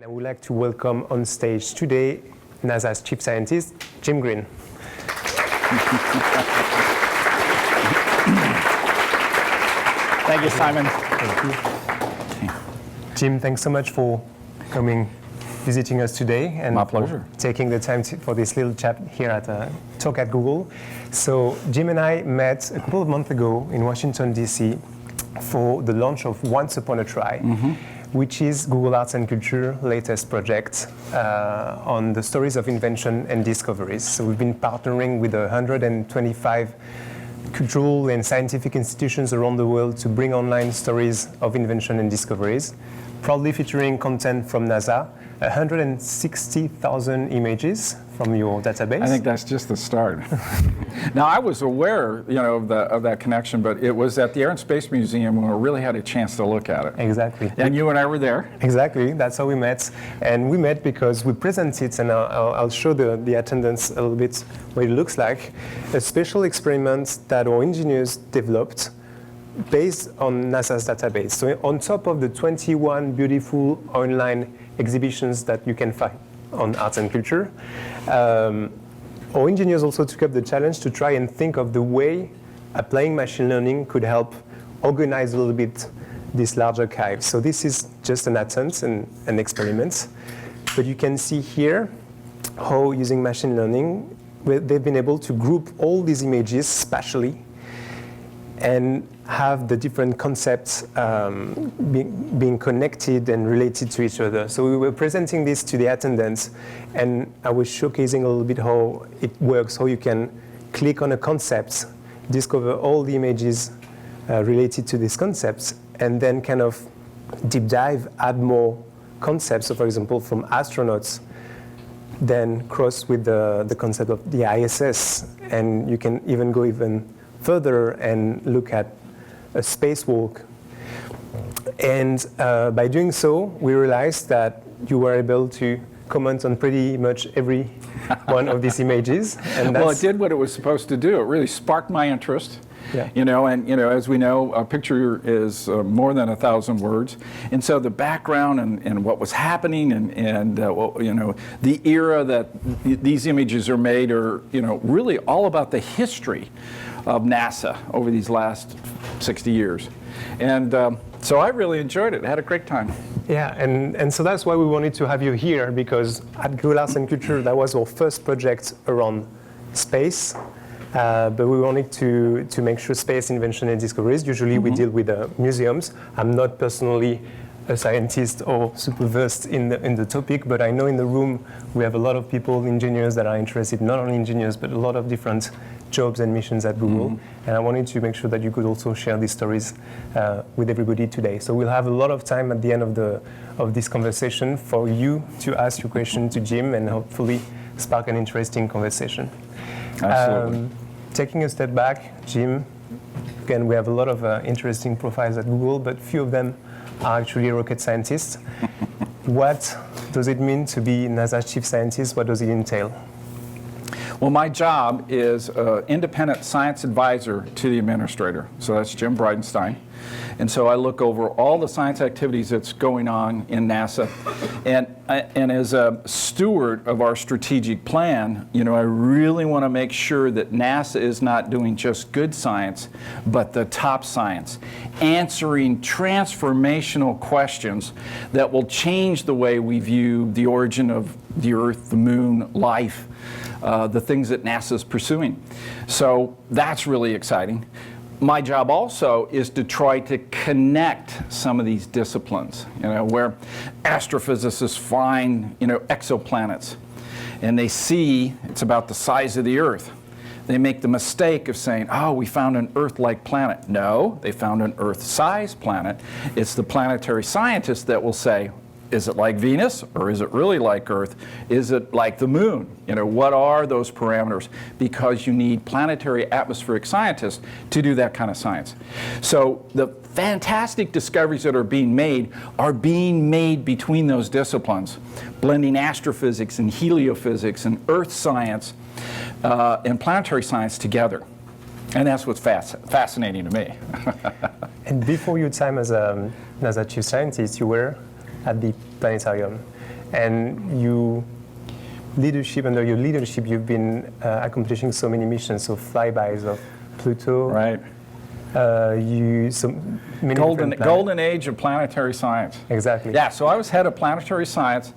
I would like to welcome on stage today NASA's Chief Scientist, Jim Green. Thank you, Simon. Thank you. Jim, thanks so much for coming, visiting us today, and my pleasure. Taking the time for this little chat here at Talk at Google. So Jim and I met a couple of months ago in Washington, D.C. for the launch of Once Upon a Try, which is Google Arts and Culture latest project on the stories of invention and discoveries. So we've been partnering with 125 cultural and scientific institutions around the world to bring online stories of invention and discoveries, proudly featuring content from NASA, 160,000 images from your database. I think that's just the start. Now, I was aware, of that connection, but it was at the Air and Space Museum when we really had a chance to look at it. Exactly. And you and I were there. Exactly. That's how we met. And we met because we presented, and I'll show the attendance a little bit what it looks like, a special experiment that our engineers developed based on NASA's database. So on top of the 21 beautiful online exhibitions that you can find on arts and culture, our engineers also took up the challenge to try and think of the way applying machine learning could help organize a little bit this large archive. So this is just an attempt and an experiment. But you can see here how using machine learning, they've been able to group all these images spatially and have the different concepts being connected and related to each other. So we were presenting this to the attendants, and I was showcasing a little bit how it works, how you can click on a concept, discover all the images related to these concepts, and then kind of deep dive, add more concepts. So for example, from astronauts, then cross with the concept of the ISS, and you can even go even further and look at a spacewalk. And by doing so, we realized that you were able to comment on pretty much every one of these images. And well, it did what it was supposed to do. It really sparked my interest. Yeah. As we know, a picture is more than 1,000 words, and so the background and what was happening and the era that these images are made are really all about the history of NASA over these last 60 years, and so I really enjoyed it. I had a great time. Yeah, and so that's why we wanted to have you here, because at Google Arts and Culture, that was our first project around space. But we wanted to make sure space invention and discoveries. Usually we deal with museums. I'm not personally a scientist or super versed in the topic, but I know in the room we have a lot of people, engineers that are interested, not only engineers, but a lot of different jobs and missions at Google. And I wanted to make sure that you could also share these stories with everybody today. So we'll have a lot of time at the end of this conversation for you to ask your question to Jim and hopefully spark an interesting conversation. Absolutely. Taking a step back, Jim, again, we have a lot of interesting profiles at Google, but few of them are actually rocket scientists. What does it mean to be NASA's chief scientist? What does it entail? Well, my job is independent science advisor to the administrator. So that's Jim Bridenstine. And so I look over all the science activities that's going on in NASA. And as a steward of our strategic plan, I really want to make sure that NASA is not doing just good science, but the top science, answering transformational questions that will change the way we view the origin of the Earth, the Moon, life, the things that NASA is pursuing. So that's really exciting. My job also is to try to connect some of these disciplines, where astrophysicists find, exoplanets, and they see it's about the size of the Earth. They make the mistake of saying, oh, we found an Earth-like planet. No, they found an Earth-sized planet. It's the planetary scientists that will say, is it like Venus, or is it really like Earth? Is it like the Moon? What are those parameters? Because you need planetary atmospheric scientists to do that kind of science. So the fantastic discoveries that are being made between those disciplines, blending astrophysics and heliophysics and Earth science and planetary science together. And that's what's fascinating to me. And before your time as a chief scientist, you were at the planetarium. And under your leadership, you've been accomplishing so many missions, so flybys of Pluto. Right. So many Golden age of planetary science. Exactly. Yeah, so I was head of planetary science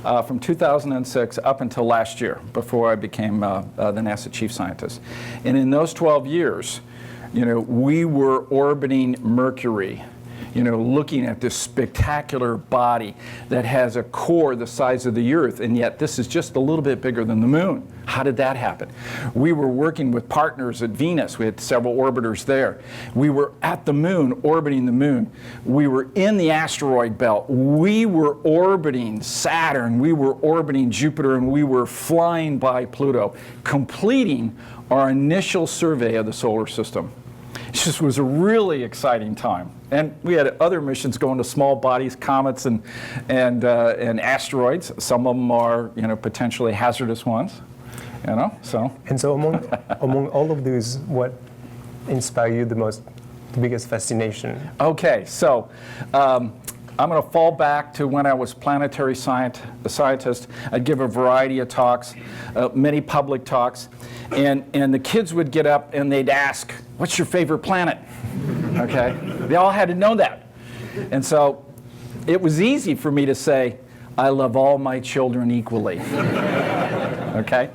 from 2006 up until last year, before I became the NASA chief scientist. And in those 12 years, we were orbiting Mercury, looking at this spectacular body that has a core the size of the Earth, and yet this is just a little bit bigger than the Moon. How did that happen? We were working with partners at Venus. We had several orbiters there. We were at the Moon, orbiting the Moon. We were in the asteroid belt. We were orbiting Saturn. We were orbiting Jupiter, and we were flying by Pluto, completing our initial survey of the solar system. It just was a really exciting time. And we had other missions going to small bodies, comets, and asteroids. Some of them are, potentially hazardous ones. So. And so among all of those, what inspired you the most, the biggest fascination? Okay, so I'm going to fall back to when I was planetary scientist. I'd give a variety of talks, many public talks, and the kids would get up and they'd ask, "What's your favorite planet?" Okay, they all had to know that, and so it was easy for me to say, "I love all my children equally." Okay.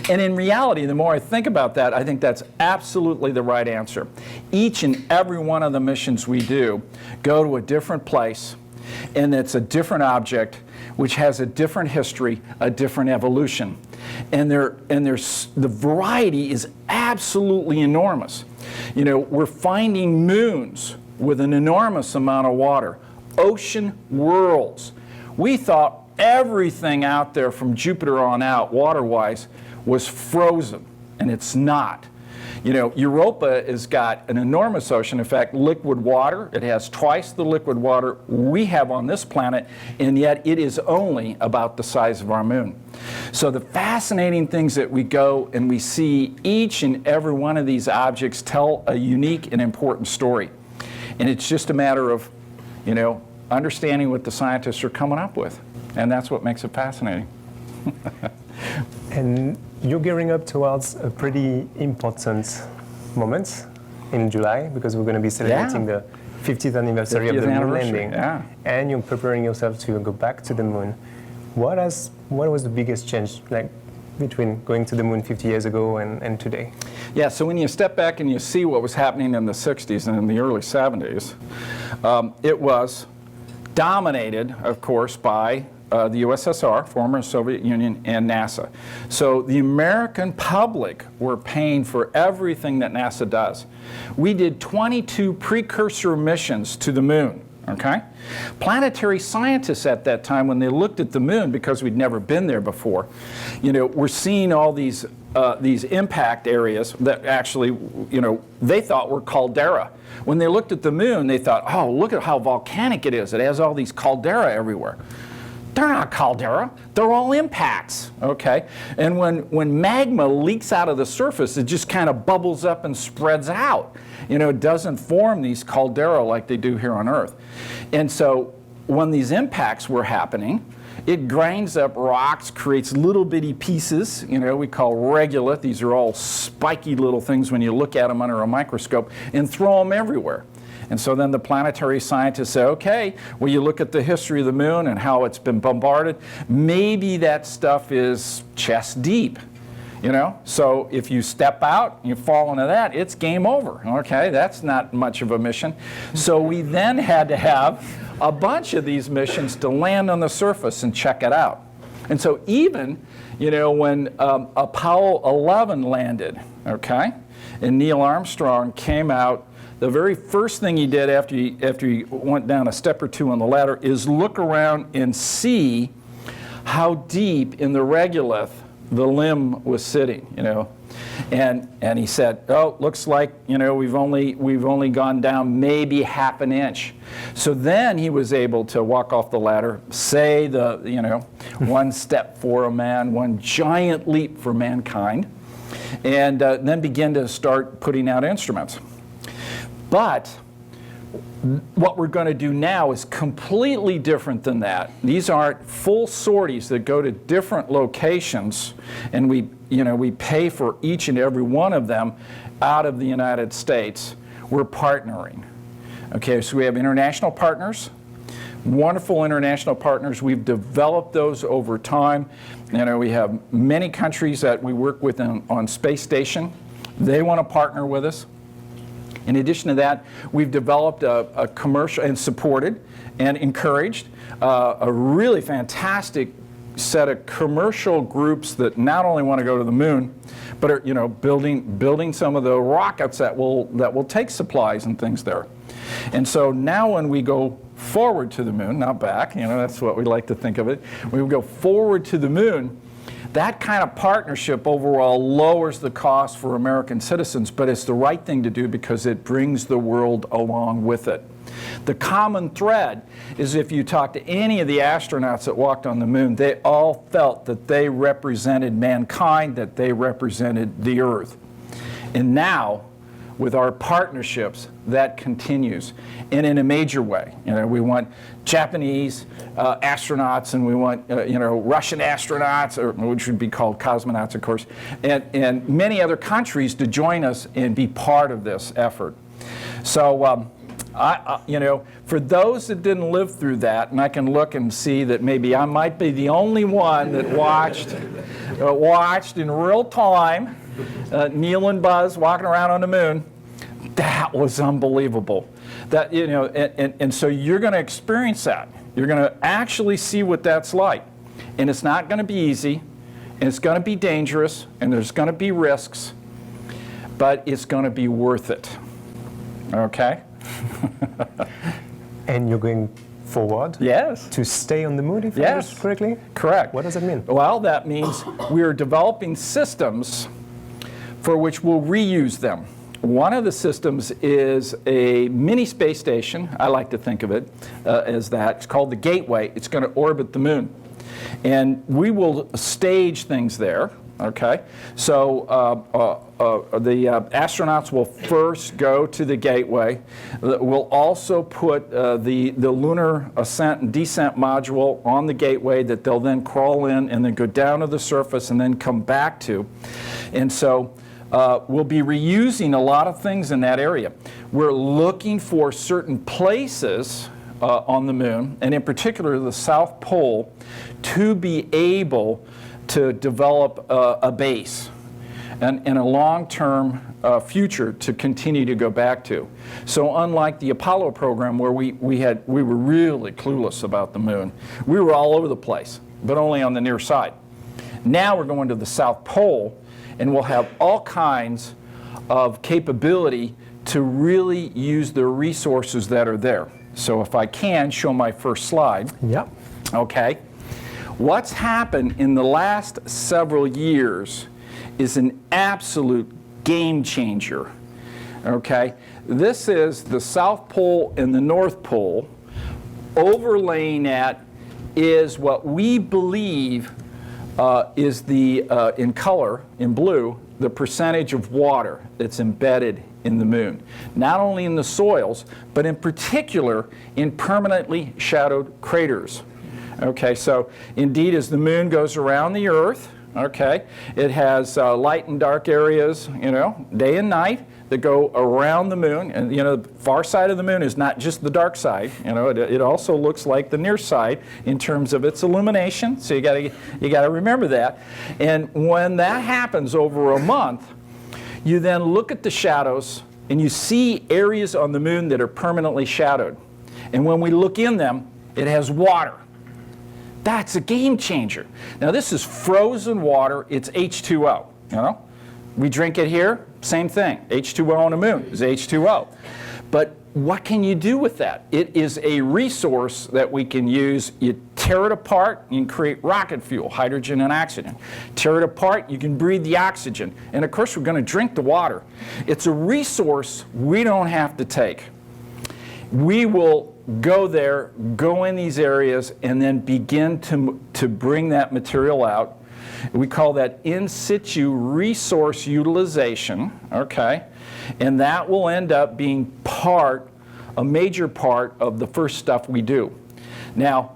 And in reality, the more I think about that, I think that's absolutely the right answer. Each and every one of the missions we do go to a different place, and it's a different object, which has a different history, a different evolution. And the variety is absolutely enormous. We're finding moons with an enormous amount of water, ocean worlds. We thought everything out there from Jupiter on out, water-wise, was frozen, and it's not. Europa has got an enormous ocean. In fact, liquid water. It has twice the liquid water we have on this planet, and yet it is only about the size of our moon. So the fascinating things that we go and we see, each and every one of these objects tell a unique and important story. And it's just a matter of, understanding what the scientists are coming up with. And that's what makes it fascinating. And you're gearing up towards a pretty important moment in July, because we're going to be celebrating the 50th anniversary of the moon landing. Yeah. And you're preparing yourself to go back to the moon. What was the biggest change between going to the moon 50 years ago and today? Yeah, so when you step back and you see what was happening in the 60s and in the early 70s, it was dominated, of course, by the USSR, former Soviet Union, and NASA. So the American public were paying for everything that NASA does. We did 22 precursor missions to the moon. Okay? Planetary scientists at that time, when they looked at the moon, because we'd never been there before, we're seeing all these impact areas that actually, they thought were caldera. When they looked at the moon, they thought, oh, look at how volcanic it is. It has all these caldera everywhere. They're not caldera, they're all impacts, okay? And when magma leaks out of the surface, it just kind of bubbles up and spreads out. It doesn't form these caldera like they do here on Earth. And so when these impacts were happening, it grinds up rocks, creates little bitty pieces, we call regolith. These are all spiky little things when you look at them under a microscope, and throw them everywhere. And so then the planetary scientists say, okay, well, you look at the history of the moon and how it's been bombarded, maybe that stuff is chest deep, So if you step out, you fall into that, it's game over, okay? That's not much of a mission. So we then had to have a bunch of these missions to land on the surface and check it out. And so even, when Apollo 11 landed, okay, and Neil Armstrong came out, the very first thing he did after he went down a step or two on the ladder is look around and see how deep in the regolith the limb was sitting, and he said, oh, looks like we've only gone down maybe half an inch. So then he was able to walk off the ladder, say one step for a man, one giant leap for mankind, and then begin to start putting out instruments. But What we're going to do now is completely different than that. These aren't full sorties that go to different locations, and we pay for each and every one of them out of the United States. We're partnering. Okay, so we have international partners, wonderful international partners. We've developed those over time. We have many countries that we work with on space station. They want to partner with us. In addition to that, we've developed a commercial and supported and encouraged a really fantastic set of commercial groups that not only want to go to the moon, but are building some of the rockets that will take supplies and things there. And so now when we go forward to the moon, not back, that's what we like to think of it. When we go forward to the moon, that kind of partnership overall lowers the cost for American citizens, but it's the right thing to do because it brings the world along with it. The common thread is if you talk to any of the astronauts that walked on the moon, they all felt that they represented mankind, that they represented the Earth. And now, with our partnerships, that continues, and in a major way. We want Japanese astronauts, and we want Russian astronauts, which would be called cosmonauts, of course, and many other countries to join us and be part of this effort. So, for those that didn't live through that, and I can look and see that maybe I might be the only one that watched in real time Neil and Buzz walking around on the moon. That was unbelievable. That and so you're going to experience that. You're going to actually see what that's like, and it's not going to be easy, and it's going to be dangerous, and there's going to be risks, but it's going to be worth it. Okay. And you're going forward? Yes. To stay on the moon, if I understood correctly? Correct. What does that mean? Well, that means we're developing systems for which we'll reuse them. One of the systems is a mini space station. I like to think of it as that. It's called the Gateway. It's going to orbit the moon. And we will stage things there. Okay, so the astronauts will first go to the Gateway. We'll also put the lunar ascent and descent module on the Gateway that they'll then crawl in and then go down to the surface and then come back to. And so we'll be reusing a lot of things in that area. We're looking for certain places on the moon, and in particular the South Pole, to be able to develop a base and a long-term future to continue to go back to. So unlike the Apollo program where we were really clueless about the moon, we were all over the place, but only on the near side. Now we're going to the South Pole, and we'll have all kinds of capability to really use the resources that are there. So if I can show my first slide. Yeah. Okay. What's happened in the last several years is an absolute game changer. Okay? This is the South Pole and the North Pole. Overlaying that is what we believe is the, in color, in blue, the percentage of water that's embedded in the moon. Not only in the soils, but in particular in permanently shadowed craters. Okay, so indeed as the moon goes around the Earth, okay, it has light and dark areas, day and night that go around the moon. And the far side of the moon is not just the dark side. It also looks like the near side in terms of its illumination. So you got to remember that. And when that happens over a month, you then look at the shadows and you see areas on the moon that are permanently shadowed. And when we look in them, it has water. That's a game changer. Now this is frozen water. It's H2O. We drink it here, same thing. H2O on the moon is H2O. But what can you do with that? It is a resource that we can use. You tear it apart, you can create rocket fuel, hydrogen and oxygen. Tear it apart, you can breathe the oxygen. And of course, we're going to drink the water. It's a resource we don't have to take. We will go there, go in these areas, and then begin to bring that material out. We call that in situ resource utilization, okay? And that will end up being part a major part of the first stuff we do. Now,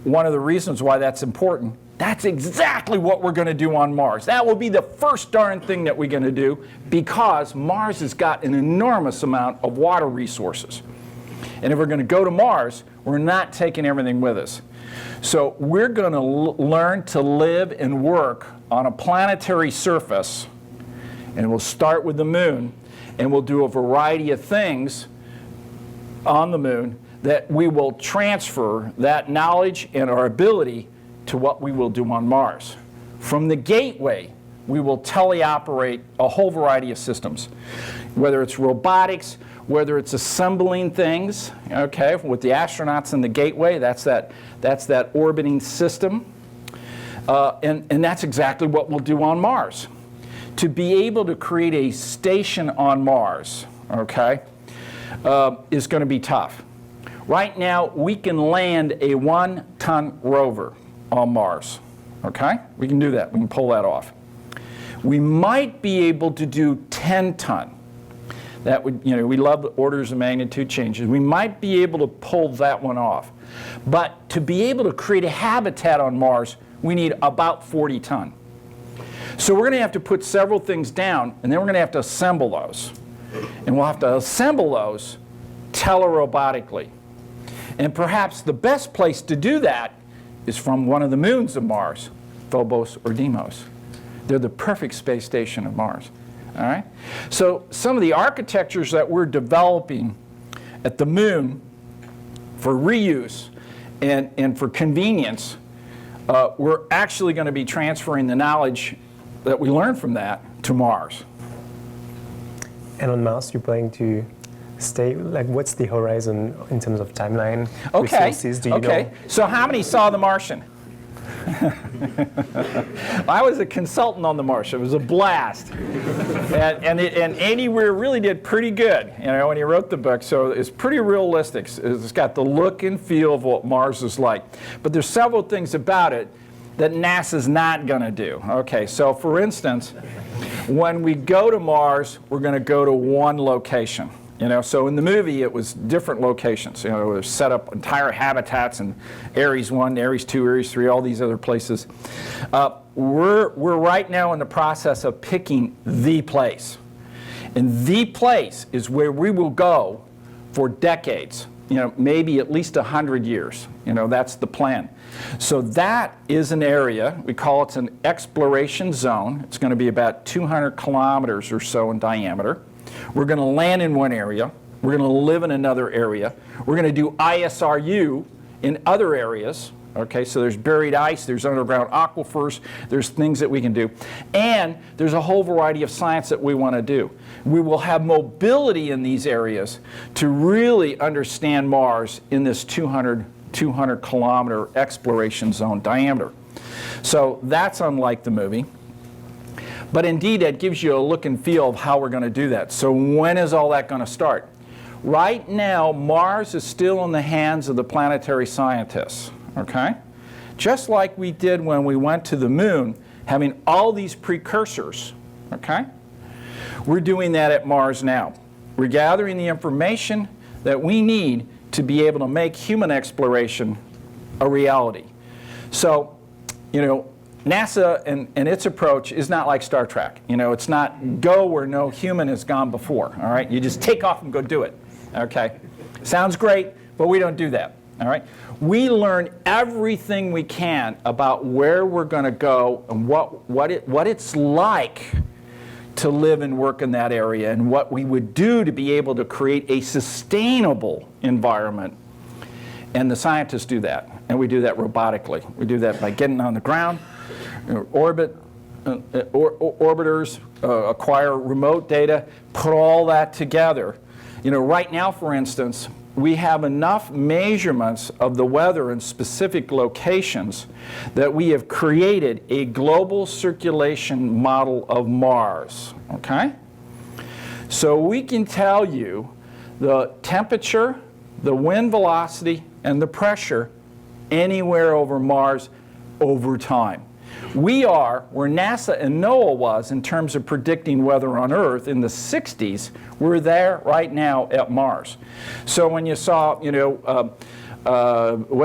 one of the reasons why that's important, that's exactly what we're going to do on Mars. That will be the first darn thing that we're going to do, because Mars has got an enormous amount of water resources. And if we're going to go to Mars, we're not taking everything with us. So we're going to learn to live and work on a planetary surface, and we'll start with the moon, and we'll do a variety of things on the moon that we will transfer that knowledge and our ability to what we will do on Mars. From the gateway, we will teleoperate a whole variety of systems, whether it's robotics, whether it's assembling things, okay, with the astronauts in the gateway, that's that orbiting system. And that's exactly what we'll do on Mars. To be able to create a station on Mars, okay, is going to be tough. Right now, we can land a 1-ton rover on Mars, okay? We can do that. We can pull that off. We might be able to do 10-ton. That would, you know, we love the orders of magnitude changes. We might be able to pull that one off. But to be able to create a habitat on Mars, we need about 40-ton. So we're going to have to put several things down, and then we're going to have to assemble those. And we'll have to assemble those telerobotically. And perhaps the best place to do that is from one of the moons of Mars, Phobos or Deimos. They're the perfect space station of Mars. All right? So some of the architectures that we're developing at the moon for reuse and for convenience, we're actually going to be transferring the knowledge that we learned from that to Mars. And on Mars, you're planning to stay, like, what's the horizon in terms of timeline? Okay, Resources, do you know? So how many saw The Martian? I was a consultant on The Martian. It was a blast. And Andy Weir really did pretty good, you know, when he wrote the book. So it's pretty realistic. It's got the look and feel of what Mars is like. But there's several things about it that NASA's not going to do. Okay, so for instance, when we go to Mars, we're going to go to one location. You know, so in the movie, it was different locations. You know, it was set up entire habitats in Ares 1, Ares 2, Ares 3, all these other places. We're right now in the process of picking the place. And the place is where we will go for decades. You know, maybe at least 100 years. You know, that's the plan. So that is an area, we call it an exploration zone. It's going to be about 200 kilometers or so in diameter. We're going to land in one area. We're going to live in another area. We're going to do ISRU in other areas. Okay, so there's buried ice, there's underground aquifers, there's things that we can do. And there's a whole variety of science that we want to do. We will have mobility in these areas to really understand Mars in this 200 kilometer exploration zone diameter. So that's unlike the movie. But indeed, that gives you a look and feel of how we're going to do that. So when is all that going to start? Right now, Mars is still in the hands of the planetary scientists, okay? Just like we did when we went to the moon, having all these precursors, okay? We're doing that at Mars now. We're gathering the information that we need to be able to make human exploration a reality. So, you know, NASA and its approach is not like Star Trek. You know, it's not go where no human has gone before, all right? You just take off and go do it, okay? Sounds great, but we don't do that, all right? We learn everything we can about where we're going to go and what it's like to live and work in that area and what we would do to be able to create a sustainable environment. And the scientists do that, and we do that robotically. We do that by getting on the ground, orbiters acquire remote data, put all that together. You know, right now, for instance, we have enough measurements of the weather in specific locations that we have created a global circulation model of Mars, okay? So we can tell you the temperature, the wind velocity, and the pressure anywhere over Mars over time. We are where NASA and NOAA was in terms of predicting weather on Earth in the 60s. We're there right now at Mars. So when you saw, when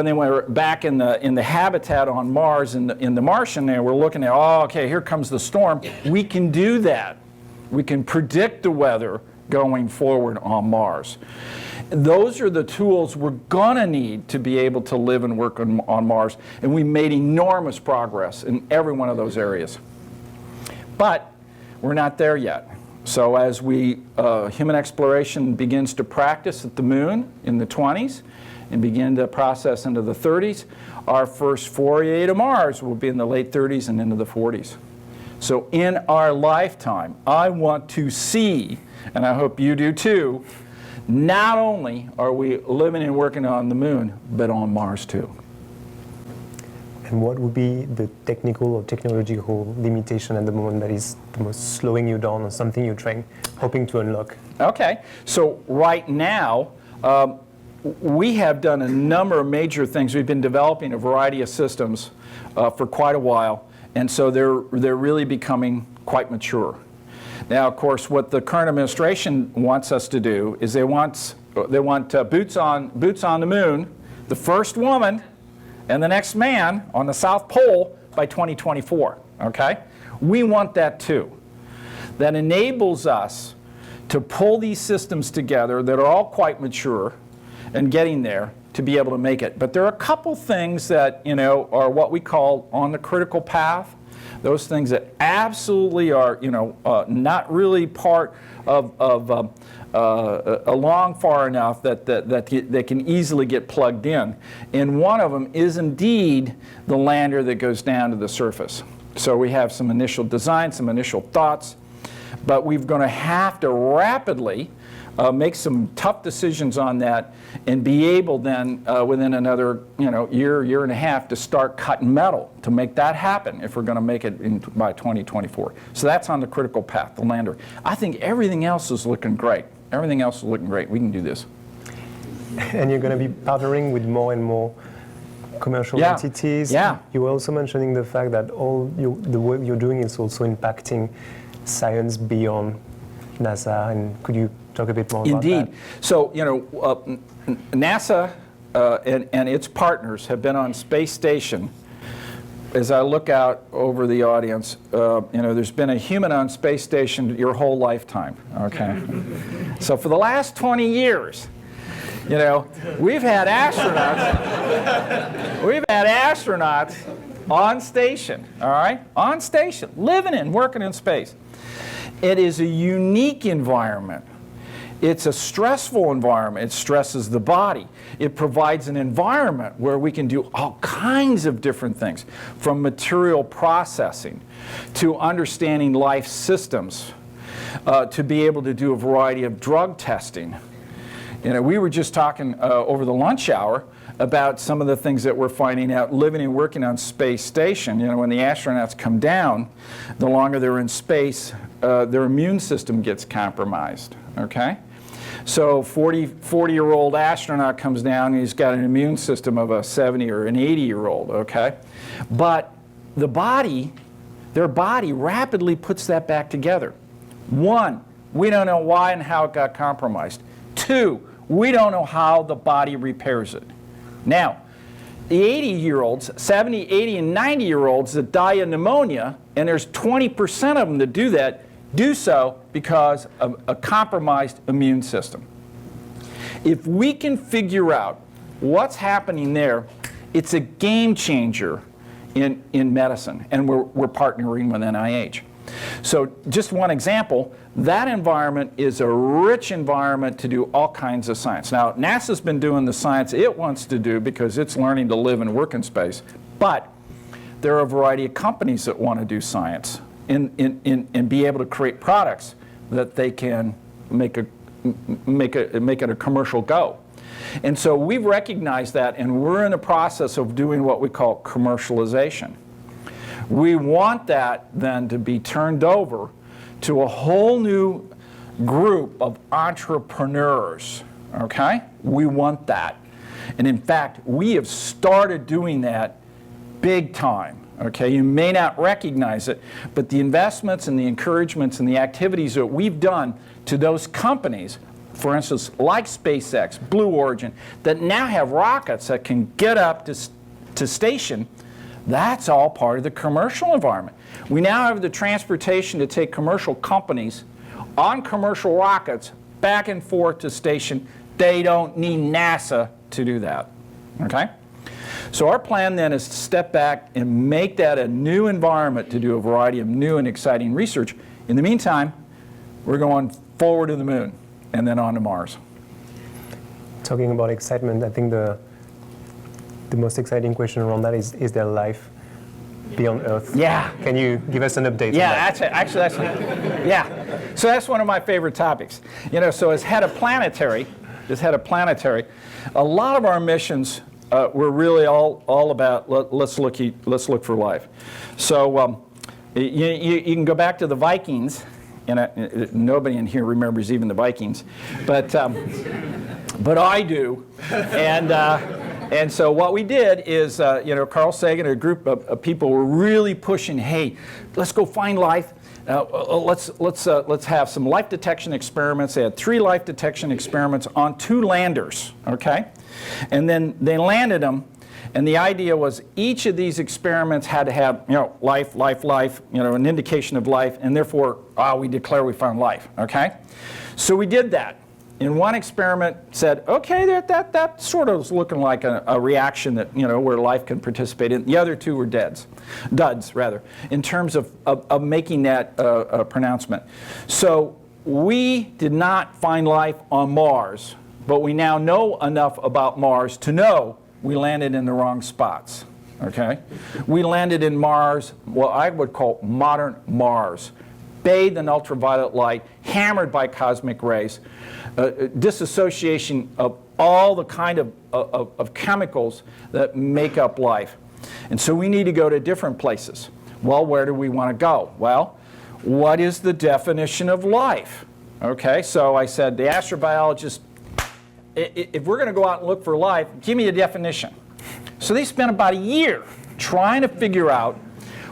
they were back in the habitat on Mars, in the Martian there, we're looking at, oh, okay, here comes the storm. We can do that. We can predict the weather going forward on Mars. Those are the tools we're going to need to be able to live and work on Mars, and we made enormous progress in every one of those areas. But we're not there yet. So as human exploration begins to practice at the moon in the 20s and begin to process into the 30s, our first foray to Mars will be in the late 30s and into the 40s. So in our lifetime, I want to see, and I hope you do too, not only are we living and working on the moon, but on Mars too. And what would be the technical or technological limitation at the moment that is the most slowing you down, or something you're hoping to unlock? Okay, so right now, we have done a number of major things. We've been developing a variety of systems for quite a while, and so they're really becoming quite mature. Now, of course, what the current administration wants us to do is they want boots on the moon, the first woman and the next man on the South Pole by 2024. Okay, we want that too. That enables us to pull these systems together that are all quite mature and getting there to be able to make it. But there are a couple things that are what we call on the critical path. Those things that absolutely are, not really part of along far enough that they can easily get plugged in. And one of them is indeed the lander that goes down to the surface. So we have some initial design, some initial thoughts, but we're going to have to rapidly make some tough decisions on that and be able then within another year and a half to start cutting metal to make that happen if we're going to make it by 2024. So that's on the critical path, the lander. I think everything else is looking great. Everything else is looking great. We can do this. And you're going to be partnering with more and more commercial entities. Yeah. You were also mentioning the fact that the work you're doing is also impacting science beyond NASA, and could you talk a bit more about that? Indeed. So, NASA and its partners have been on space station. As I look out over the audience, there's been a human on space station your whole lifetime, okay? So for the last 20 years, we've had astronauts on station, all right? On station, living and working in space. It is a unique environment. It's a stressful environment. It stresses the body. It provides an environment where we can do all kinds of different things, from material processing to understanding life systems, to be able to do a variety of drug testing. We were just talking over the lunch hour about some of the things that we're finding out living and working on space station. When the astronauts come down, the longer they're in space, their immune system gets compromised, okay? So 40-year-old astronaut comes down and he's got an immune system of a 70 or an 80-year-old, okay? But their body rapidly puts that back together. One, we don't know why and how it got compromised. Two, we don't know how the body repairs it. Now, the 80-year-olds, 70, 80, and 90-year-olds that die of pneumonia, and there's 20% of them that do so because of a compromised immune system. If we can figure out what's happening there, it's a game changer in medicine, and we're partnering with NIH. So just one example, that environment is a rich environment to do all kinds of science. Now, NASA's been doing the science it wants to do because it's learning to live and work in space, but there are a variety of companies that want to do science and be able to create products that they can make it a commercial go. And so we've recognized that, and we're in the process of doing what we call commercialization. We want that then to be turned over to a whole new group of entrepreneurs, okay? We want that. And in fact, we have started doing that big time, Okay, you may not recognize it, but the investments and the encouragements and the activities that we've done to those companies, for instance, like SpaceX, Blue Origin, that now have rockets that can get up to station, that's all part of the commercial environment. We now have the transportation to take commercial companies on commercial rockets back and forth to station. They don't need NASA to do that. Okay? So our plan then is to step back and make that a new environment to do a variety of new and exciting research. In the meantime, we're going forward to the moon and then on to Mars. Talking about excitement, I think the most exciting question around that is there life beyond Earth? Yeah. Can you give us an update Yeah, on that? yeah. So that's one of my favorite topics. You know, so as head of Planetary, a lot of our missions were really all about let's look for life. So you can go back to the Vikings, and nobody in here remembers even the Vikings, but I do, and so what we did is, you know, Carl Sagan and a group of people were really pushing, hey, let's go find life. Let's have some life detection experiments. They had 3 life detection experiments on 2 landers, okay? And then they landed them, and the idea was each of these experiments had to have, you know, life, you know, an indication of life, and therefore, we declare we found life, okay? So we did that. In one experiment said, okay, that sort of was looking like a reaction that, you know, where life can participate in. The other 2 were duds, in terms of making that pronouncement. So we did not find life on Mars, but we now know enough about Mars to know we landed in the wrong spots, okay? We landed in Mars, what I would call modern Mars, bathed in ultraviolet light, hammered by cosmic rays, disassociation of all the kind of chemicals that make up life. And so we need to go to different places. Well, where do we want to go? Well, what is the definition of life? Okay, so I said, the astrobiologist, if we're going to go out and look for life, give me a definition. So they spent about a year trying to figure out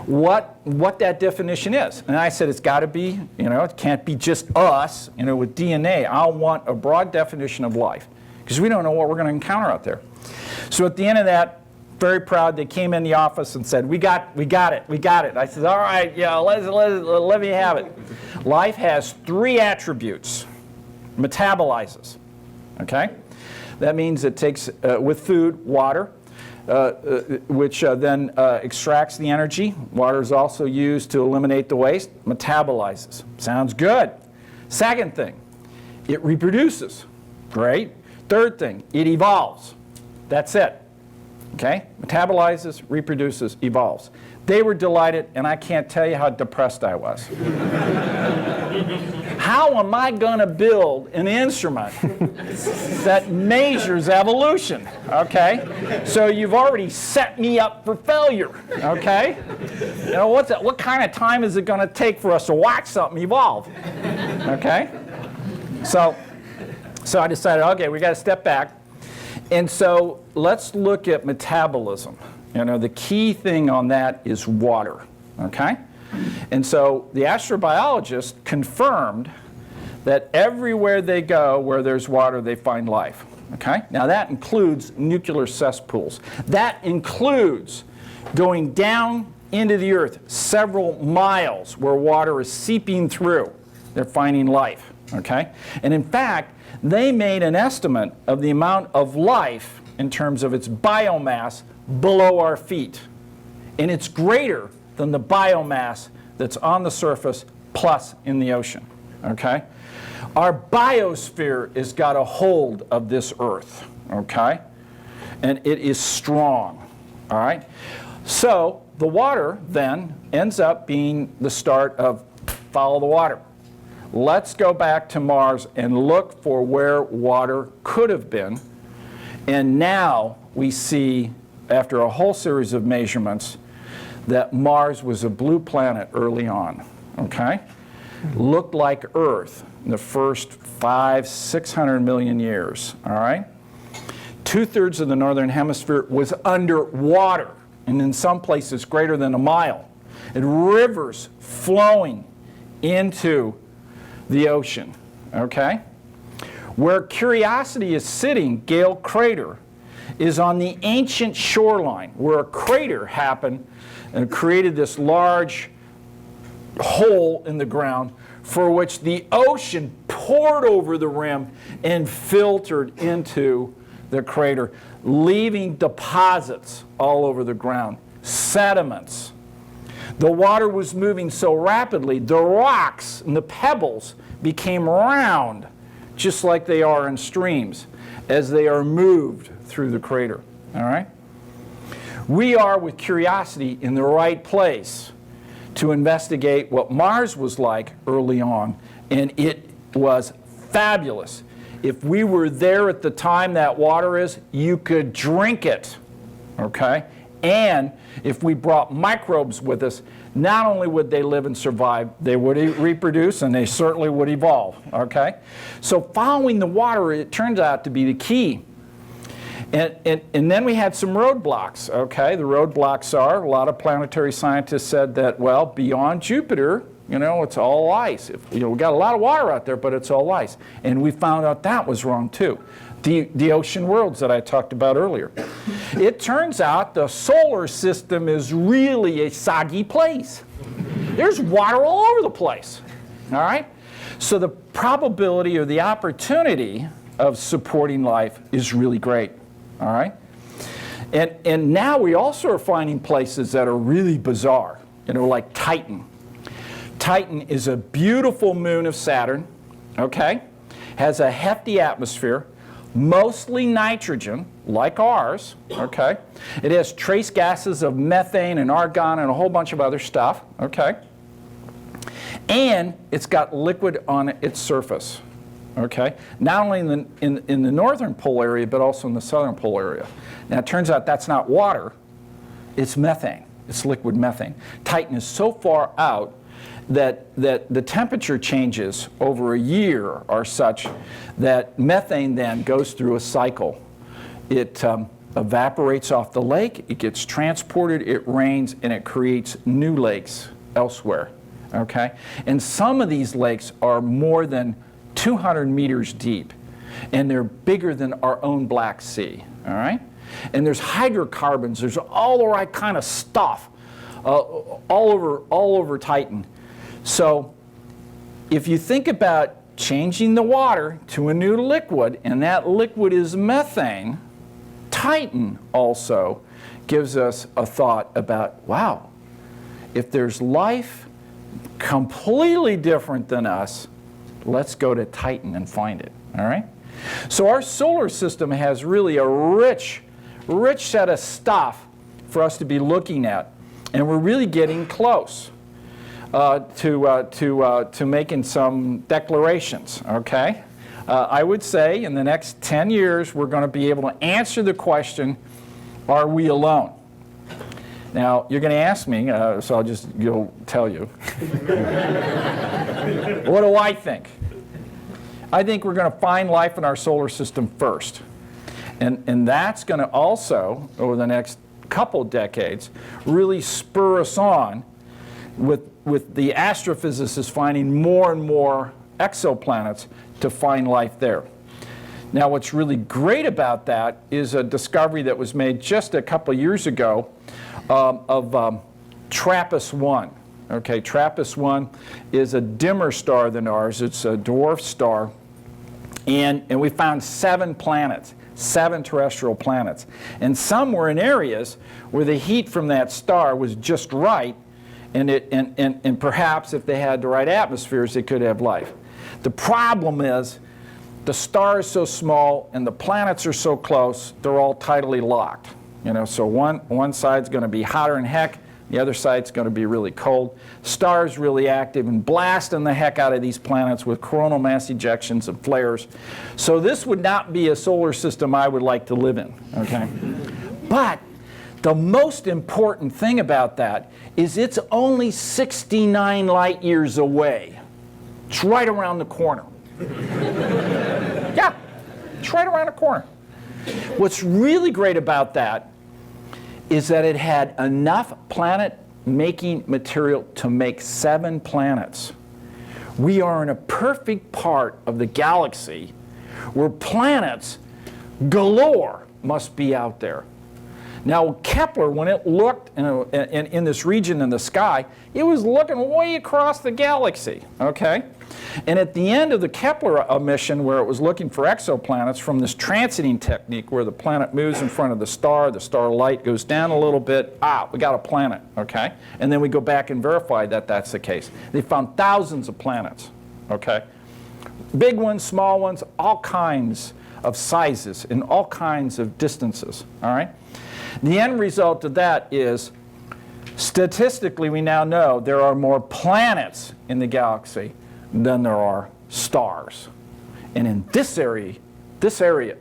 what that definition is. And I said, it's got to be, you know, it can't be just us, you know, with DNA. I want a broad definition of life, because we don't know what we're going to encounter out there. So at the end of that, very proud, they came in the office and said, we got it. I said, all right, yeah, let me have it. Life has 3 attributes. Metabolizes, okay? That means it takes, with food, water, which then extracts the energy. Water is also used to eliminate the waste. Metabolizes. Sounds good. Second thing, it reproduces. Great. Third thing, it evolves. That's it. Okay? Metabolizes, reproduces, evolves. They were delighted, and I can't tell you how depressed I was. How am I going to build an instrument that measures evolution? Okay? So you've already set me up for failure. Okay? You know, what kind of time is it going to take for us to watch something evolve? Okay? So I decided, okay, we got to step back. And so let's look at metabolism. You know, the key thing on that is water. Okay? And so the astrobiologists confirmed that everywhere they go where there's water, they find life. Okay? Now that includes nuclear cesspools. That includes going down into the earth several miles where water is seeping through. They're finding life. Okay? And in fact, they made an estimate of the amount of life in terms of its biomass below our feet. And it's greater than the biomass that's on the surface plus in the ocean. Okay? Our biosphere has got a hold of this earth. Okay? And it is strong. All right? So the water then ends up being the start of follow the water. Let's go back to Mars and look for where water could have been. And now we see, after a whole series of measurements, that Mars was a blue planet early on. Okay? Looked like Earth in the first 500-600 million years. All right? 2/3 of the northern hemisphere was underwater. and in some places greater than a mile, and rivers flowing into the ocean, okay? Where Curiosity is sitting, Gale Crater, is on the ancient shoreline where a crater happened and created this large hole in the ground for which the ocean poured over the rim and filtered into the crater, leaving deposits all over the ground, sediments. The water was moving so rapidly, the rocks and the pebbles became round, just like they are in streams, as they are moved through the crater. All right? We are, with Curiosity, in the right place to investigate what Mars was like early on, and it was fabulous. If we were there at the time that water is, you could drink it, okay? And if we brought microbes with us, not only would they live and survive, they would reproduce, and they certainly would evolve, okay? So following the water, it turns out to be the key. And then we had some roadblocks, okay? The roadblocks are, a lot of planetary scientists said that, well, beyond Jupiter, you know, it's all ice. We got a lot of water out there, but it's all ice. And we found out that was wrong too. The ocean worlds that I talked about earlier. It turns out the solar system is really a soggy place. There's water all over the place, all right? So the probability or the opportunity of supporting life is really great. All right? And now we also are finding places that are really bizarre, you know, like Titan. Titan is a beautiful moon of Saturn, okay? Has a hefty atmosphere, mostly nitrogen, like ours, okay? It has trace gases of methane and argon and a whole bunch of other stuff, okay? And it's got liquid on its surface. Okay, not only in the northern pole area, but also in the southern pole area. Now, it turns out that's not water, it's methane. It's liquid methane. Titan is so far out that the temperature changes over a year are such that methane then goes through a cycle. It evaporates off the lake, it gets transported, it rains, and it creates new lakes elsewhere. Okay, and some of these lakes are more than 200 meters deep, and they're bigger than our own Black Sea, all right? And there's hydrocarbons, there's all the right kind of stuff all over Titan. So if you think about changing the water to a new liquid, and that liquid is methane, Titan also gives us a thought about, wow, if there's life completely different than us, let's go to Titan and find it, all right? So our solar system has really a rich set of stuff for us to be looking at, and we're really getting close to making some declarations, okay? I would say in the next 10 years, we're going to be able to answer the question, are we alone? Now, you're going to ask me, so I'll just tell you. What do I think? I think we're going to find life in our solar system first. And that's going to also, over the next couple decades, really spur us on with the astrophysicists finding more and more exoplanets to find life there. Now, what's really great about that is a discovery that was made just a couple years ago of TRAPPIST-1. Okay, TRAPPIST-1 is a dimmer star than ours. It's a dwarf star. And we found 7 planets, 7 terrestrial planets. And some were in areas where the heat from that star was just right, and perhaps if they had the right atmospheres, they could have life. The problem is the star is so small and the planets are so close, they're all tidally locked. You know, so one side's going to be hotter than heck, the other side's going to be really cold. Star's really active and blasting the heck out of these planets with coronal mass ejections and flares. So this would not be a solar system I would like to live in, okay? But the most important thing about that is it's only 69 light years away. It's right around the corner. Yeah, it's right around the corner. What's really great about that is that it had enough planet-making material to make 7 planets. We are in a perfect part of the galaxy where planets galore must be out there. Now, Kepler, when it looked in this region in the sky, it was looking way across the galaxy, okay? And at the end of the Kepler mission, where it was looking for exoplanets from this transiting technique where the planet moves in front of the star light goes down a little bit, we got a planet, okay? And then we go back and verify that that's the case. They found thousands of planets, okay? Big ones, small ones, all kinds of sizes and all kinds of distances, all right? The end result of that is, statistically, we now know there are more planets in the galaxy than there are stars. And in this area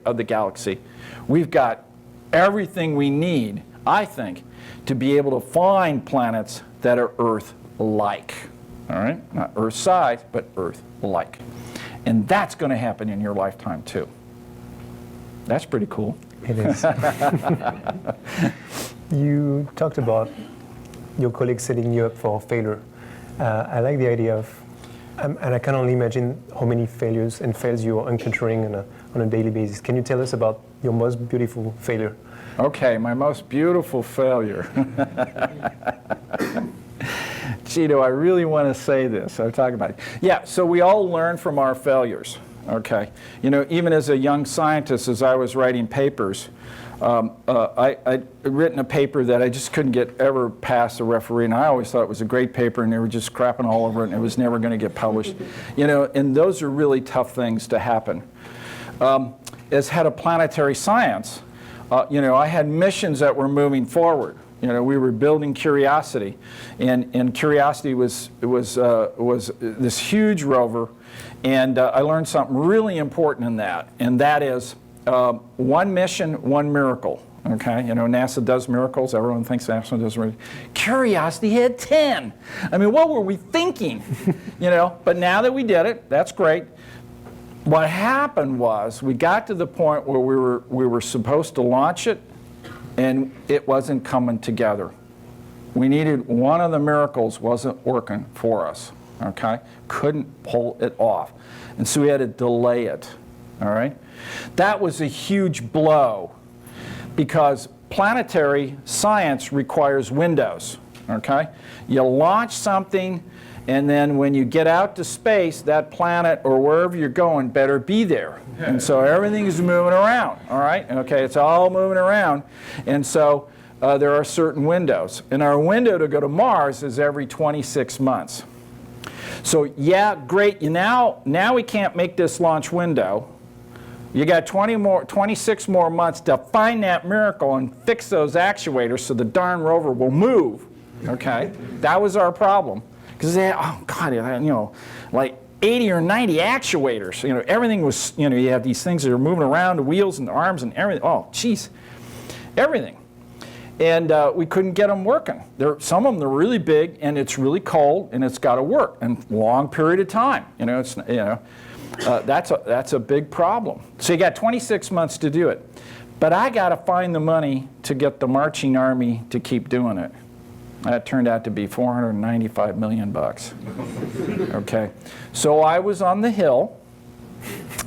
of the galaxy, we've got everything we need, I think, to be able to find planets that are Earth-like. All right? Not Earth-size, but Earth-like. And that's going to happen in your lifetime, too. That's pretty cool. It is. You talked about your colleagues setting you up for failure. I like the idea of, and I can only imagine how many failures and fails you are encountering on a daily basis. Can you tell us about your most beautiful failure? Okay, my most beautiful failure. Gee, do I really want to say this? I'll talk about it. Yeah, so we all learn from our failures. Okay, you know, even as a young scientist, as I was writing papers, I'd written a paper that I just couldn't get ever past the referee, and I always thought it was a great paper, and they were just crapping all over it, and it was never going to get published. You know, and those are really tough things to happen. As head of planetary science, you know, I had missions that were moving forward. You know, we were building Curiosity, and Curiosity was this huge rover, and I learned something really important in that, and that is one mission, one miracle. Okay, you know, NASA does miracles. Everyone thinks NASA does miracles. Curiosity had 10. I mean, what were we thinking? You know, but now that we did it, that's great. What happened was we got to the point where we were supposed to launch it, and it wasn't coming together. We needed, one of the miracles wasn't working for us, okay? Couldn't pull it off. And so we had to delay it, all right? That was a huge blow because planetary science requires windows, okay? You launch something, and then when you get out to space, that planet or wherever you're going better be there. And so everything is moving around, all right? Okay, it's all moving around. And so there are certain windows. And our window to go to Mars is every 26 months. So yeah, great. Now we can't make this launch window. You got 26 more months to find that miracle and fix those actuators so the darn rover will move, okay? That was our problem. Because they had, oh God, you know, like 80 or 90 actuators. You know, everything was, you know, you have these things that are moving around, the wheels and the arms and everything. Oh, geez, everything. And we couldn't get them working. Some of them are really big, and it's really cold, and it's got to work, and long period of time. You know, it's, you know, that's a big problem. So you got 26 months to do it, but I got to find the money to get the marching army to keep doing it. That turned out to be $495 million. Okay, so I was on the Hill.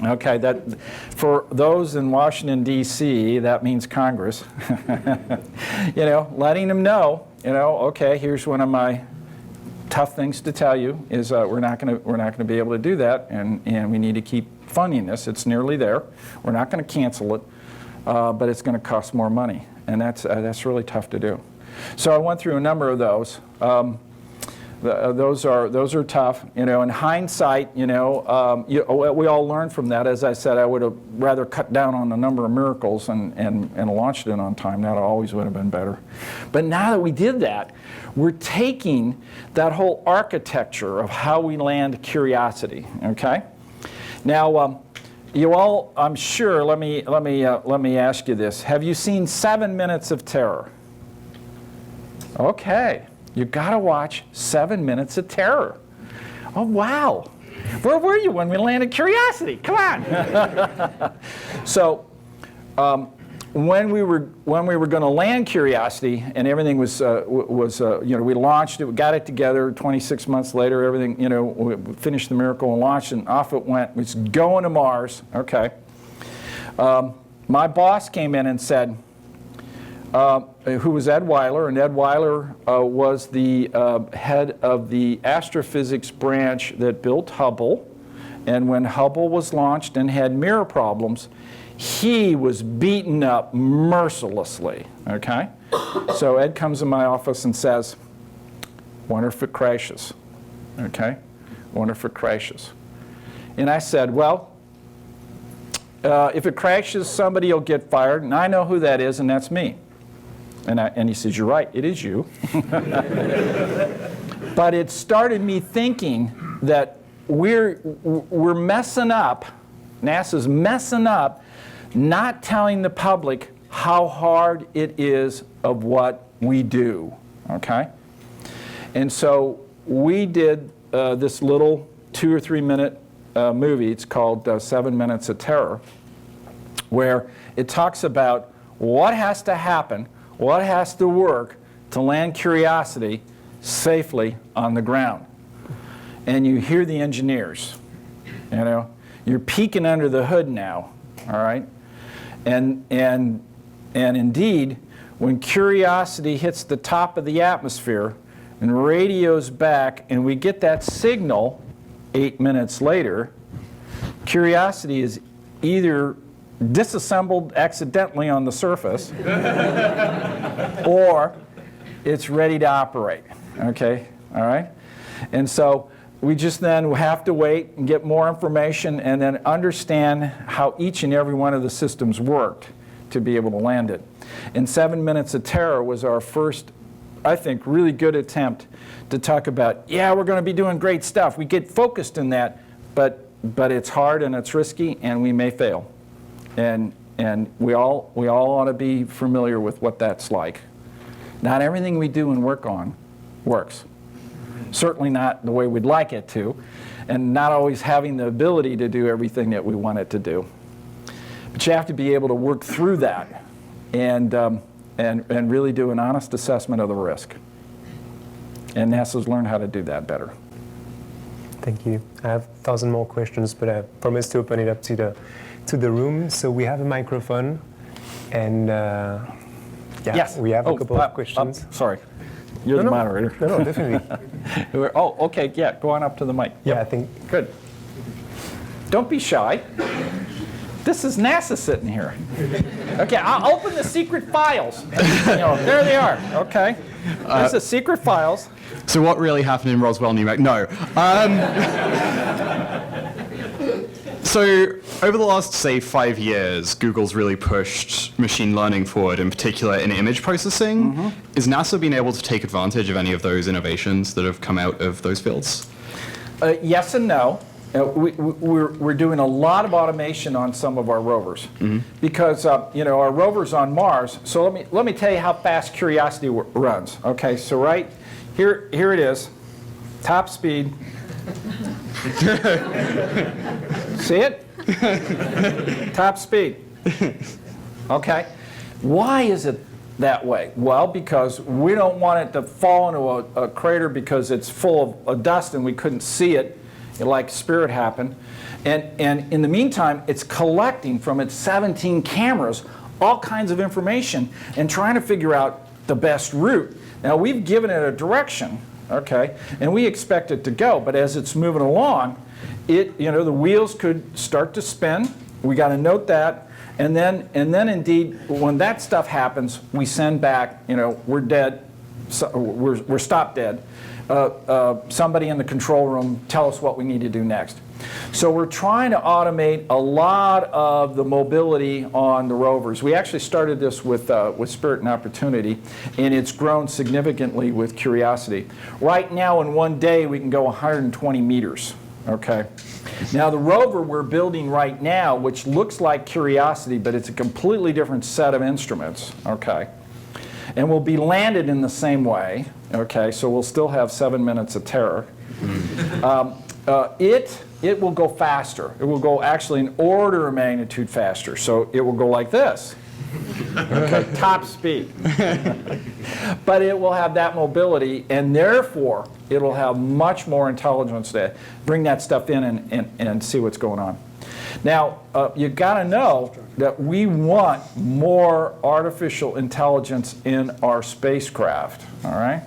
Okay, that for those in Washington D.C., that means Congress. You know, letting them know, you know, okay, here's one of my tough things to tell you is we're not going to be able to do that, and we need to keep funding this. It's nearly there. We're not going to cancel it, but it's going to cost more money, and that's really tough to do. So I went through a number of those. Those are tough. You know, in hindsight, you know, we all learned from that. As I said, I would have rather cut down on the number of miracles and launched it on time. That always would have been better. But now that we did that, we're taking that whole architecture of how we land Curiosity. Okay. Now, you all, I'm sure. Let me ask you this: have you seen 7 Minutes of Terror? Okay, you got to watch 7 Minutes of Terror. Oh, wow. Where were you when we landed Curiosity? Come on. So when we were going to land Curiosity, and everything was we launched it, we got it together. 26 months later, everything, we finished the miracle and launched, and off it went. It's going to Mars. Okay. My boss came in and said, who was Ed Weiler, and Ed Weiler was the head of the astrophysics branch that built Hubble. And when Hubble was launched and had mirror problems, he was beaten up mercilessly, okay? So Ed comes in my office and says, wonder if it crashes, okay? Wonder if it crashes. And I said, well, if it crashes, somebody will get fired, and I know who that is, and that's me. And he says, you're right, it is you. But it started me thinking that we're messing up, NASA's messing up, not telling the public how hard it is of what we do, okay? And so we did this little 2 or 3 minute movie. It's called 7 Minutes of Terror, where it talks about what has to happen, what has to work to land Curiosity safely on the ground. And you hear the engineers, you're peeking under the hood now, all right? And indeed, when Curiosity hits the top of the atmosphere and radios back, and we get that signal 8 minutes later, Curiosity is either disassembled accidentally on the surface or it's ready to operate, okay, all right? And so we just then have to wait and get more information and then understand how each and every one of the systems worked to be able to land it. And 7 Minutes of Terror was our first, I think, really good attempt to talk about, yeah, we're going to be doing great stuff. We get focused in that, but it's hard and it's risky and we may fail. And we all ought to be familiar with what that's like. Not everything we do and work on works. Certainly not the way we'd like it to, and not always having the ability to do everything that we want it to do. But you have to be able to work through that and really do an honest assessment of the risk. And NASA's learned how to do that better. Thank you. I have 1,000 more questions, but I promise to open it up to the room. So we have a microphone, and yes. we have a couple of questions. Sorry. You're the moderator. No, definitely. Oh, okay, yeah, go on up to the mic. Yeah, Yep. I think. Good. Don't be shy. This is NASA sitting here. Okay, I'll open the secret files. There they are, okay. There's the secret files. So what really happened in Roswell, New Mexico? No. So over the last, say, 5 years, Google's really pushed machine learning forward, in particular in image processing. Mm-hmm. Is NASA being able to take advantage of any of those innovations that have come out of those fields? Yes and no. We're doing a lot of automation on some of our rovers, mm-hmm. because our rover's on Mars. So let me tell you how fast Curiosity runs. Okay, so right here it is, top speed. See it? Top speed. Okay. Why is it that way? Well, because we don't want it to fall into a crater because it's full of dust and we couldn't see it, like Spirit happened. And in the meantime, it's collecting from its 17 cameras all kinds of information and trying to figure out the best route. Now, we've given it a direction, okay, and we expect it to go, but as it's moving along, the wheels could start to spin. We got to note that, and then indeed, when that stuff happens, we send back, we're dead, so we're stopped dead. Somebody in the control room tell us what we need to do next. So we're trying to automate a lot of the mobility on the rovers. We actually started this with Spirit and Opportunity, and it's grown significantly with Curiosity. Right now, in one day, we can go 120 meters. Okay. Now the rover we're building right now, which looks like Curiosity, but it's a completely different set of instruments. Okay. And will be landed in the same way. Okay. So we'll still have 7 minutes of terror. It will go faster. It will go actually an order of magnitude faster. So it will go like this. Okay, top speed. But it will have that mobility, and therefore it'll have much more intelligence to bring that stuff in and see what's going on. Now, you've got to know that we want more artificial intelligence in our spacecraft, all right?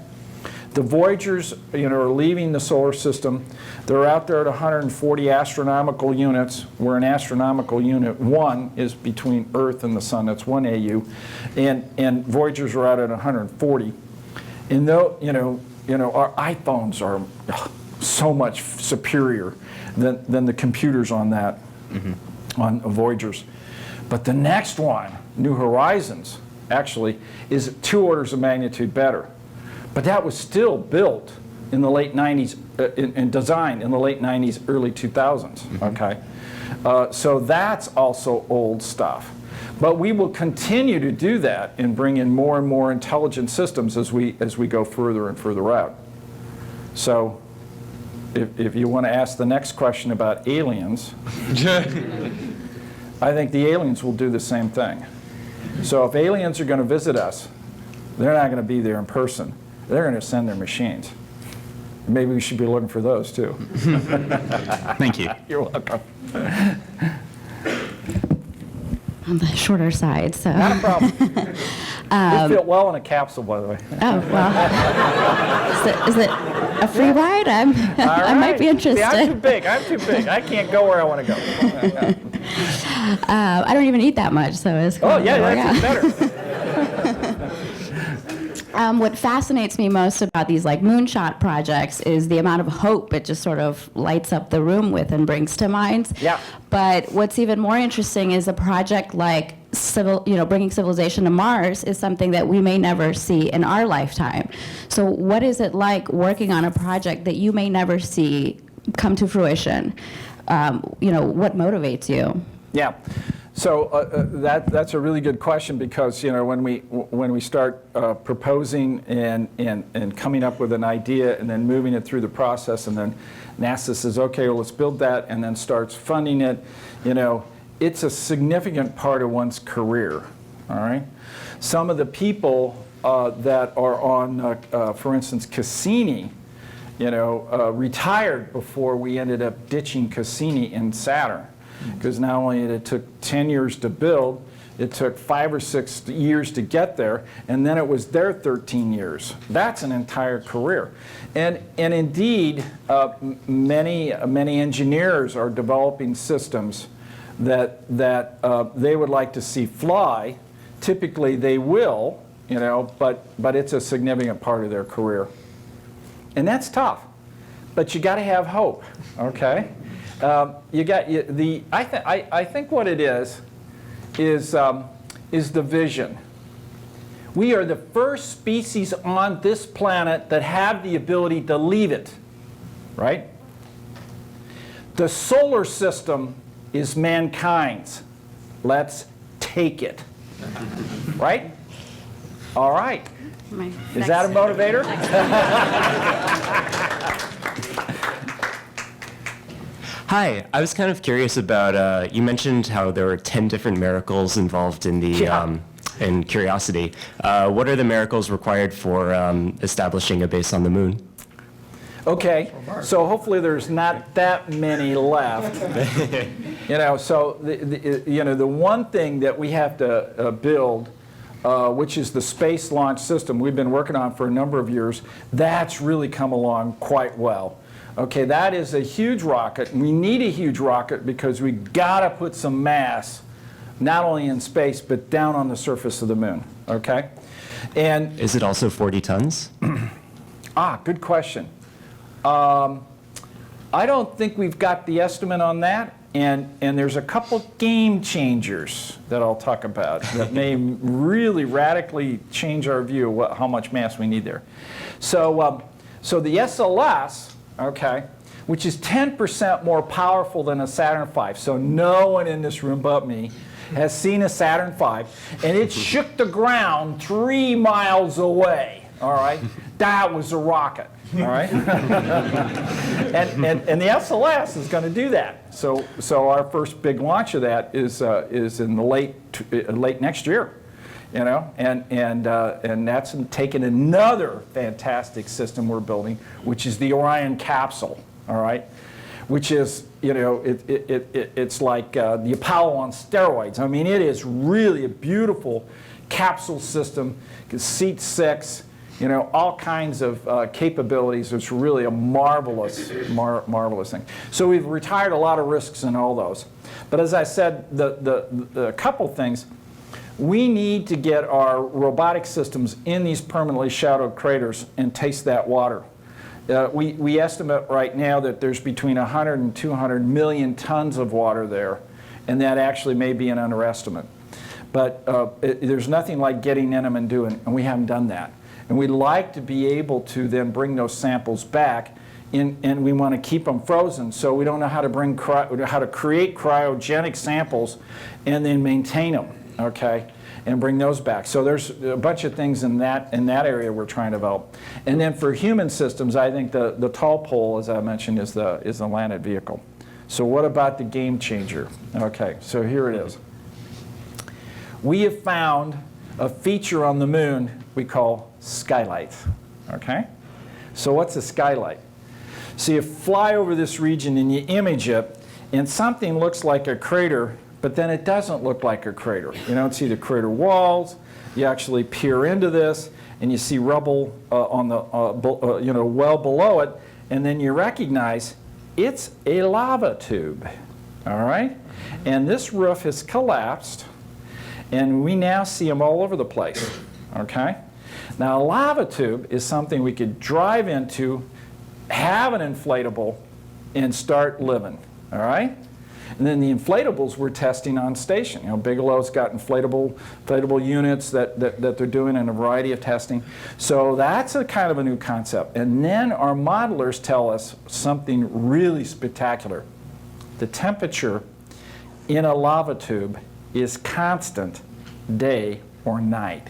The Voyagers, are leaving the solar system. They're out there at 140 astronomical units, where an astronomical unit 1 is between Earth and the Sun. That's 1 AU. And Voyagers are out at 140. And though, our iPhones are so much superior than the computers on that, on Voyagers. But the next one, New Horizons, actually, is 2 orders of magnitude better. But that was still built in the late 90s, and designed in the late 90s, early 2000s, okay? So that's also old stuff. But we will continue to do that and bring in more and more intelligent systems as we go further and further out. So if you want to ask the next question about aliens, I think the aliens will do the same thing. So if aliens are going to visit us, they're not going to be there in person. They're going to send their machines. Maybe we should be looking for those too. Thank you. You're welcome. On the shorter side, so. Not a problem. We fit well in a capsule, by the way. Oh, well. Is it a free ride? I might be interested. See, I'm too big. I can't go where I want to go. I don't even eat that much, so it's cool. Oh, yeah, that's better. What fascinates me most about these moonshot projects is the amount of hope it just sort of lights up the room with and brings to minds. Yeah. But what's even more interesting is a project like bringing civilization to Mars is something that we may never see in our lifetime. So what is it like working on a project that you may never see come to fruition? What motivates you? Yeah. So that's a really good question, because when we start proposing and coming up with an idea and then moving it through the process, and then NASA says, okay, well, let's build that, and then starts funding it, it's a significant part of one's career. All right. Some of the people that are on, for instance, Cassini, retired before we ended up ditching Cassini in Saturn. Because not only it took 10 years to build, it took 5 or 6 years to get there, and then it was there 13 years. That's an entire career. And indeed, many engineers are developing systems that they would like to see fly. Typically they will, but it's a significant part of their career. And that's tough, but you got to have hope, okay? I think what it is the vision. We are the first species on this planet that have the ability to leave it, right? The solar system is mankind's. Let's take it, right? All right. Is that a motivator? Hi, I was kind of curious about, you mentioned how there were 10 different miracles involved in the in Curiosity. What are the miracles required for establishing a base on the moon? Okay, so hopefully there's not that many left. So the one thing that we have to build, which is the Space Launch System we've been working on for a number of years, that's really come along quite well. Okay, that is a huge rocket. We need a huge rocket because we gotta put some mass, not only in space, but down on the surface of the moon, okay? And is it also 40 tons? Good question. I don't think we've got the estimate on that, and there's a couple game changers that I'll talk about that may really radically change our view of how much mass we need there. So the SLS, okay, which is 10% more powerful than a Saturn V. So no one in this room but me has seen a Saturn V, and it shook the ground 3 miles away, all right? That was a rocket. all right? and the SLS is going to do that. So our first big launch of that is in the late next year, you know, and that's taking another fantastic system we're building, which is the Orion Capsule, all right, which is, you know, it's like the Apollo on steroids. I mean, it is really a beautiful capsule system. It can seat 6. You know, all kinds of capabilities. It's really a marvelous, marvelous thing. So we've retired a lot of risks in all those. But as I said, the couple things, we need to get our robotic systems in these permanently shadowed craters and taste that water. We estimate right now that there's between 100 and 200 million tons of water there, and that actually may be an underestimate. But there's nothing like getting in them and doing, and we haven't done that. And we'd like to be able to then bring those samples back, and we want to keep them frozen. So we don't know how to create cryogenic samples and then maintain them, okay, and bring those back. So there's a bunch of things in that area we're trying to develop. And then for human systems, I think the tall pole, as I mentioned, is the landed vehicle. So what about the game changer? Okay, so here it is. We have found a feature on the moon we call skylight, okay? So what's a skylight? So you fly over this region and you image it, and something looks like a crater, but then it doesn't look like a crater. You don't see the crater walls. You actually peer into this, and you see rubble on the well below it, and then you recognize it's a lava tube, all right? And this roof has collapsed, and we now see them all over the place, okay? Now, a lava tube is something we could drive into, have an inflatable, and start living, all right? And then the inflatables we're testing on station. You know, Bigelow's got inflatable units that they're doing in a variety of testing. So that's a kind of a new concept. And then our modelers tell us something really spectacular. The temperature in a lava tube is constant day or night.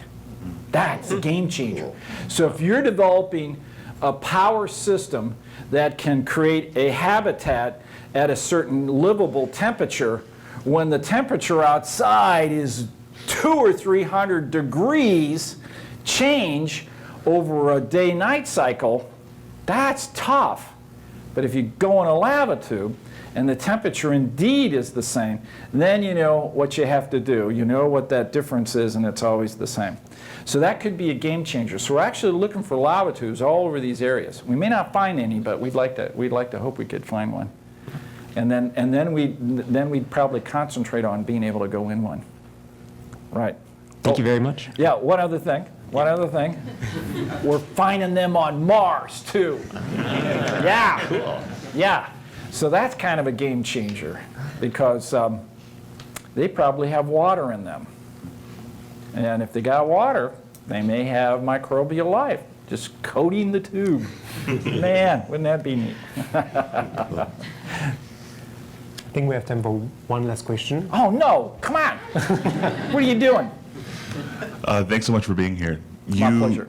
That's a game changer. So if you're developing a power system that can create a habitat at a certain livable temperature, when the temperature outside is 200 or 300 degrees change over a day-night cycle, that's tough. But if you go in a lava tube and the temperature indeed is the same, then you know what you have to do. You know what that difference is, and it's always the same. So that could be a game changer. So we're actually looking for lava tubes all over these areas. We may not find any, but we'd like to hope we could find one. And then we'd probably concentrate on being able to go in one. Right. Thank you very much. Yeah, one other thing. We're finding them on Mars, too. Yeah. Cool. Yeah. So that's kind of a game changer, because they probably have water in them. And if they got water, they may have microbial life just coating the tube. Man, wouldn't that be neat? I think we have time for one last question. Oh, no, come on. What are you doing? Thanks so much for being here. My pleasure.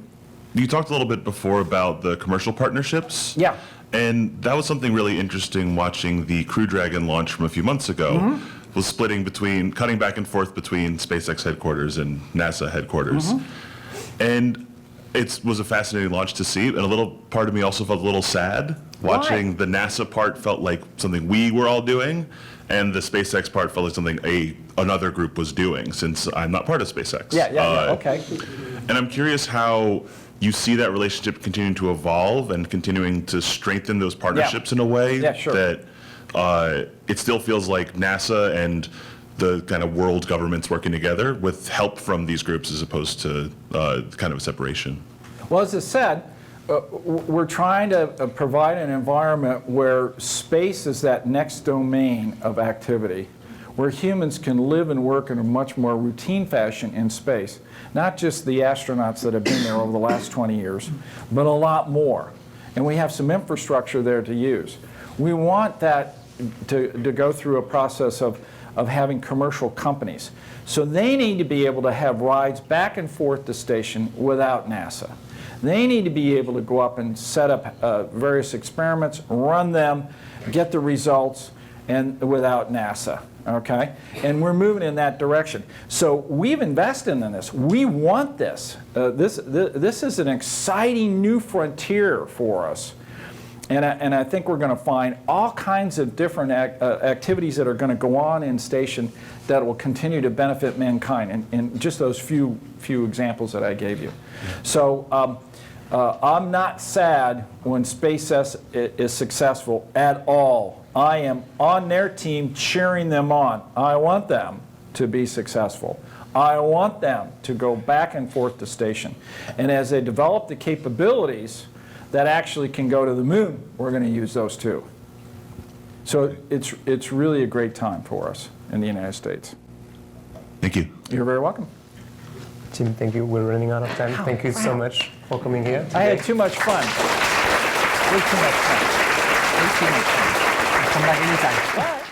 You talked a little bit before about the commercial partnerships. Yeah. And that was something really interesting watching the Crew Dragon launch from a few months ago. Was cutting back and forth between SpaceX headquarters and NASA headquarters. And it was a fascinating launch to see, and a little part of me also felt a little sad. Watching the NASA part felt like something we were all doing, and the SpaceX part felt like something another group was doing, since I'm not part of SpaceX. Yeah, okay. And I'm curious how you see that relationship continuing to evolve and continuing to strengthen those partnerships in a way that it still feels like NASA and the kind of world governments working together with help from these groups, as opposed to kind of a separation. Well, as I said, we're trying to provide an environment where space is that next domain of activity, where humans can live and work in a much more routine fashion in space. Not just the astronauts that have been there over the last 20 years, but a lot more. And we have some infrastructure there to use. We want that to go through a process of having commercial companies. So they need to be able to have rides back and forth to station without NASA. They need to be able to go up and set up various experiments, run them, get the results, and without NASA. Okay, and we're moving in that direction. So we've invested in this. We want this. This is an exciting new frontier for us. And I think we're going to find all kinds of different activities that are going to go on in station that will continue to benefit mankind, in just those few examples that I gave you. So I'm not sad when SpaceX is successful at all. I am on their team cheering them on. I want them to be successful. I want them to go back and forth to station. And as they develop the capabilities that actually can go to the moon, we're going to use those too. So it's really a great time for us in the United States. Thank you. You're very welcome. Jim, thank you. We're running out of time. Thank you so much for coming here today. I had too much fun. Way too much fun. Way too much fun. Come back anytime. Bye.